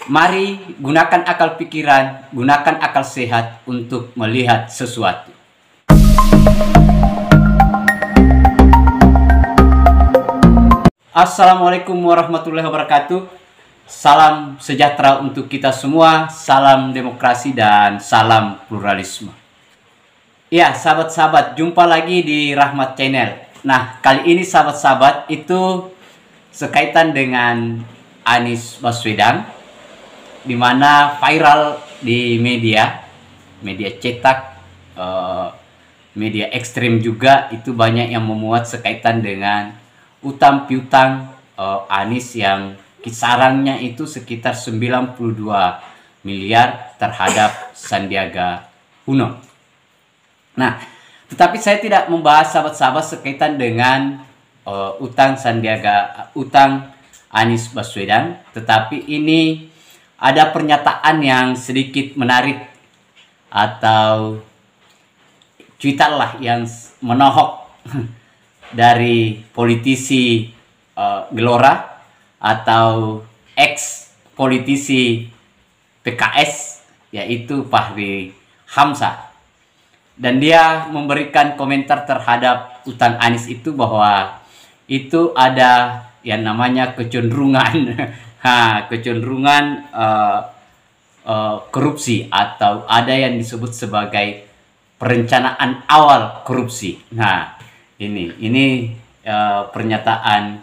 Mari gunakan akal pikiran, gunakan akal sehat untuk melihat sesuatu. Assalamualaikum warahmatullahi wabarakatuh. Salam sejahtera untuk kita semua, salam demokrasi dan salam pluralisme. Ya, sahabat-sahabat, jumpa lagi di Rahmat Channel. Nah, kali ini sahabat-sahabat itu sekaitan dengan Anies Baswedan, di mana viral di media cetak, media ekstrim juga, itu banyak yang memuat sekaitan dengan utang piutang Anies yang kisarannya itu sekitar 92 miliar terhadap Sandiaga Uno. Nah, tetapi saya tidak membahas sahabat-sahabat sekaitan dengan utang Anies Baswedan, tetapi ini ada pernyataan yang sedikit menarik atau cuitan lah yang menohok dari politisi Gelora atau ex politisi PKS, yaitu Fahri Hamzah. Dan dia memberikan komentar terhadap utang Anies itu bahwa itu ada yang namanya kecenderungan korupsi, atau ada yang disebut sebagai perencanaan awal korupsi. Nah, ini pernyataan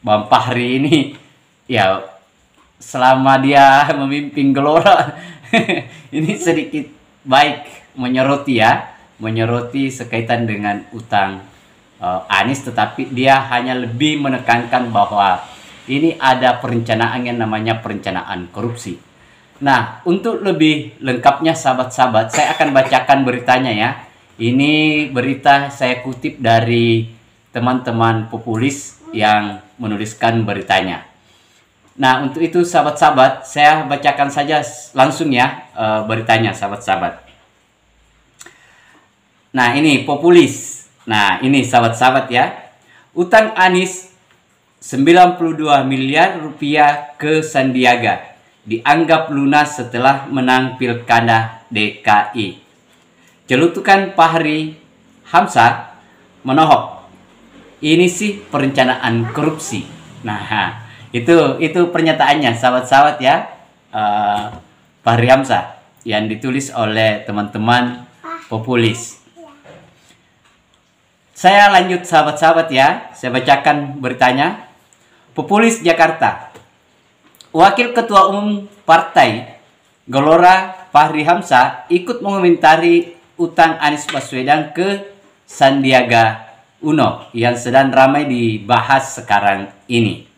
Bang Fahri ini ya selama dia memimpin Gelora ini sedikit baik menyoroti sekaitan dengan utang Anies, tetapi dia hanya lebih menekankan bahwa ini ada perencanaan yang namanya perencanaan korupsi. Nah, untuk lebih lengkapnya sahabat-sahabat, saya akan bacakan beritanya ya. Ini berita saya kutip dari teman-teman populis yang menuliskan beritanya. Nah, untuk itu sahabat-sahabat, saya bacakan saja langsung ya beritanya sahabat-sahabat. Nah, ini populis. Nah, ini sahabat-sahabat ya. Utang Anies 92 miliar rupiah ke Sandiaga dianggap lunas setelah menang Pilkada DKI. Celutukan Fahri Hamzah menohok, ini sih perencanaan korupsi. Nah, itu pernyataannya sahabat-sahabat ya, Fahri Hamzah yang ditulis oleh teman-teman populis. Saya lanjut sahabat-sahabat ya, saya bacakan beritanya. Populis Jakarta. Wakil Ketua Umum Partai Gelora Fahri Hamzah ikut mengomentari utang Anies Baswedan ke Sandiaga Uno yang sedang ramai dibahas sekarang ini.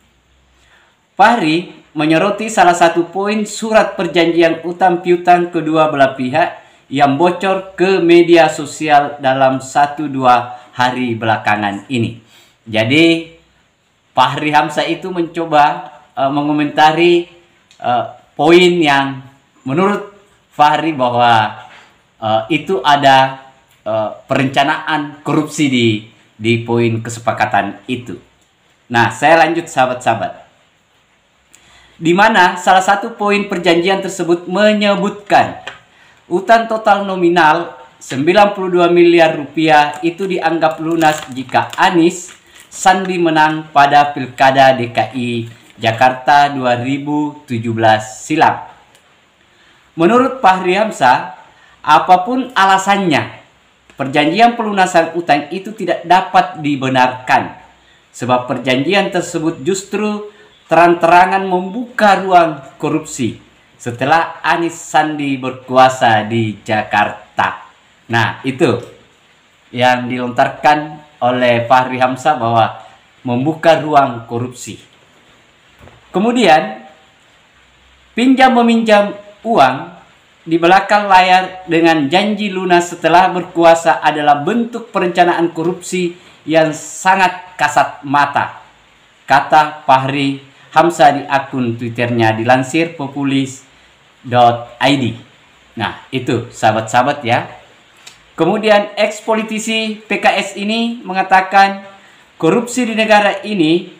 Fahri menyoroti salah satu poin surat perjanjian utang piutang kedua belah pihak yang bocor ke media sosial dalam 1-2 hari belakangan ini. Jadi Fahri Hamzah itu mencoba mengomentari poin yang menurut Fahri bahwa itu ada perencanaan korupsi di poin kesepakatan itu. Nah, saya lanjut sahabat-sahabat. Di mana salah satu poin perjanjian tersebut menyebutkan utang total nominal 92 miliar rupiah itu dianggap lunas jika Anies Sandi menang pada Pilkada DKI Jakarta 2017 silam. Menurut Fahri Hamzah, apapun alasannya, perjanjian pelunasan utang itu tidak dapat dibenarkan, sebab perjanjian tersebut justru terang-terangan membuka ruang korupsi setelah Anies Sandi berkuasa di Jakarta. Nah, itu yang dilontarkan oleh Fahri Hamzah bahwa membuka ruang korupsi. Kemudian, pinjam-meminjam uang di belakang layar dengan janji lunas setelah berkuasa adalah bentuk perencanaan korupsi yang sangat kasat mata, kata Fahri Hamzah di akun Twitternya dilansir populis.id. Nah, itu sahabat-sahabat ya. Kemudian ex politisi PKS ini mengatakan korupsi di negara ini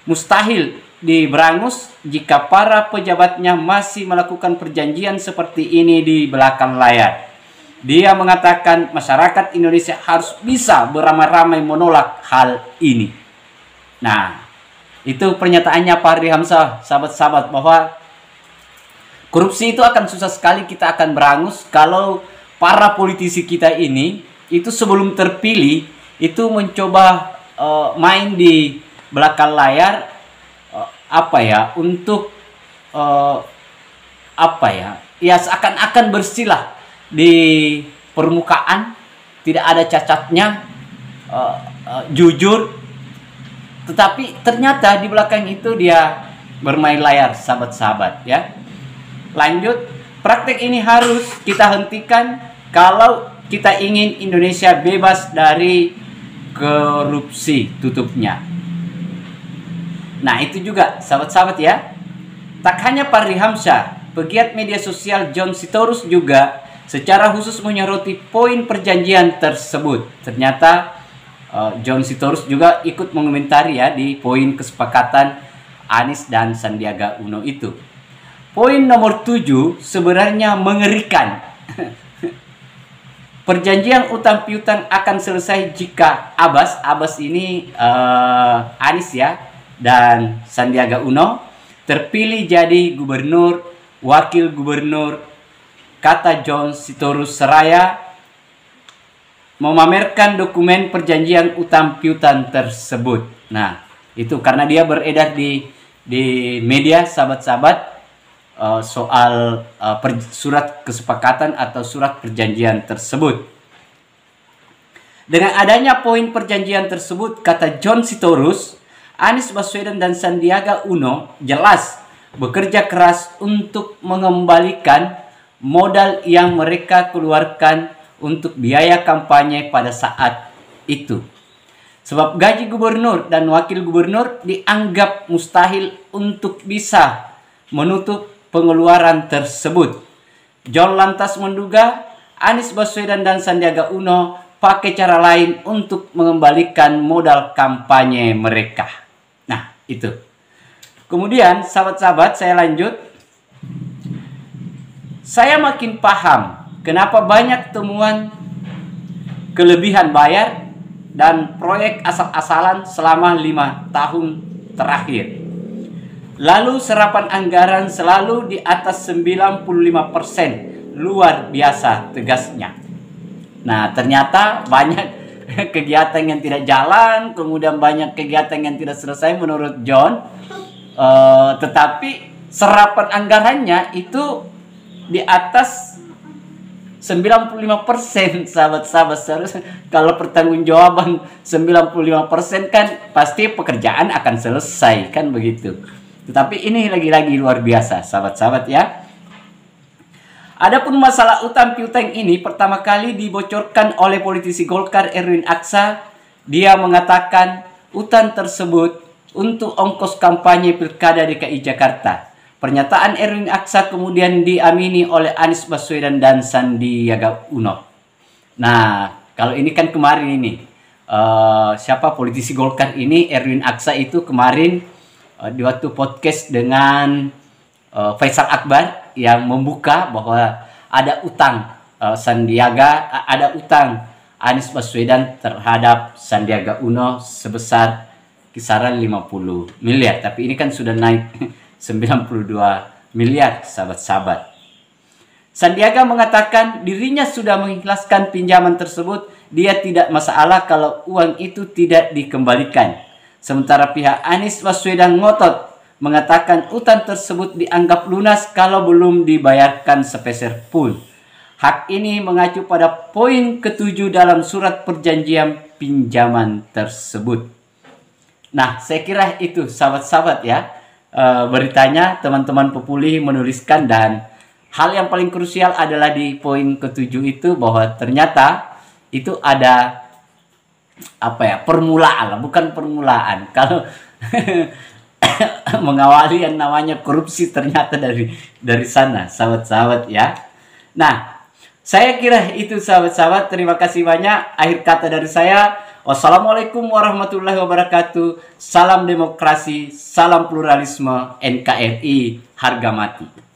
mustahil diberangus jika para pejabatnya masih melakukan perjanjian seperti ini di belakang layar. Dia mengatakan masyarakat Indonesia harus bisa beramai-ramai menolak hal ini. Nah, itu pernyataannya Pak Fahri Hamzah, sahabat-sahabat, bahwa korupsi itu akan susah sekali kita akan berangus kalau para politisi kita ini itu sebelum terpilih itu mencoba main di belakang layar untuk seakan-akan bersilah di permukaan, tidak ada cacatnya, jujur, tetapi ternyata di belakang itu dia bermain layar, sahabat-sahabat ya. Lanjut, praktek ini harus kita hentikan kalau kita ingin Indonesia bebas dari korupsi, tutupnya. Nah, itu juga sahabat-sahabat ya. Tak hanya Pak Fahri Hamzah, pegiat media sosial John Sitorus juga secara khusus menyoroti poin perjanjian tersebut. Ternyata John Sitorus juga ikut mengomentari ya di poin kesepakatan Anies dan Sandiaga Uno itu. Poin nomor 7 sebenarnya mengerikan. Perjanjian utang piutang akan selesai jika Abbas ini Anies ya dan Sandiaga Uno terpilih jadi gubernur, wakil gubernur, kata John Sitorus, seraya memamerkan dokumen perjanjian utang piutang tersebut. Nah, itu karena dia beredar di media, sahabat-sahabat, soal surat kesepakatan atau surat perjanjian tersebut. Dengan adanya poin perjanjian tersebut, kata John Sitorus, Anies Baswedan dan Sandiaga Uno jelas bekerja keras untuk mengembalikan modal yang mereka keluarkan untuk biaya kampanye pada saat itu. Sebab gaji gubernur dan wakil gubernur dianggap mustahil untuk bisa menutup pengeluaran tersebut. John lantas menduga Anies Baswedan dan Sandiaga Uno pakai cara lain untuk mengembalikan modal kampanye mereka. Nah, itu. Kemudian, sahabat-sahabat, saya lanjut. Saya makin paham kenapa banyak temuan kelebihan bayar dan proyek asal-asalan selama 5 tahun terakhir. Lalu serapan anggaran selalu di atas 95%. Luar biasa, tegasnya. Nah, ternyata banyak kegiatan yang tidak jalan, kemudian banyak kegiatan yang tidak selesai menurut John. Tetapi serapan anggarannya itu di atas 95%, sahabat-sahabat. Kalau pertanggungjawaban 95% kan pasti pekerjaan akan selesai, kan begitu. Tetapi ini lagi-lagi luar biasa, sahabat-sahabat ya. Adapun masalah utang piutang ini pertama kali dibocorkan oleh politisi Golkar Erwin Aksa. Dia mengatakan utang tersebut untuk ongkos kampanye Pilkada DKI Jakarta. Pernyataan Erwin Aksa kemudian diamini oleh Anies Baswedan dan Sandiaga Uno. Nah, kalau ini kan kemarin ini siapa politisi Golkar ini, Erwin Aksa itu kemarin di waktu podcast dengan Faisal Akbar yang membuka bahwa ada utang ada utang Anies Baswedan terhadap Sandiaga Uno sebesar kisaran 50 miliar. Tapi ini kan sudah naik 92 miliar, sahabat-sahabat. Sandiaga mengatakan dirinya sudah mengikhlaskan pinjaman tersebut. Dia tidak masalah kalau uang itu tidak dikembalikan. Sementara pihak Anies Baswedan ngotot mengatakan utang tersebut dianggap lunas kalau belum dibayarkan sepeser pun. Hak ini mengacu pada poin ke-7 dalam surat perjanjian pinjaman tersebut. Nah, saya kira itu, sahabat-sahabat ya. Beritanya teman-teman Populi menuliskan, dan hal yang paling krusial adalah di poin ke-7 itu bahwa ternyata itu ada permulaan, bukan permulaan. Kalau mengawali yang namanya korupsi ternyata dari sana, sahabat-sahabat ya. Nah, saya kira itu, sahabat-sahabat. Terima kasih banyak. Akhir kata dari saya. Wassalamualaikum warahmatullahi wabarakatuh. Salam demokrasi, salam pluralisme, NKRI harga mati.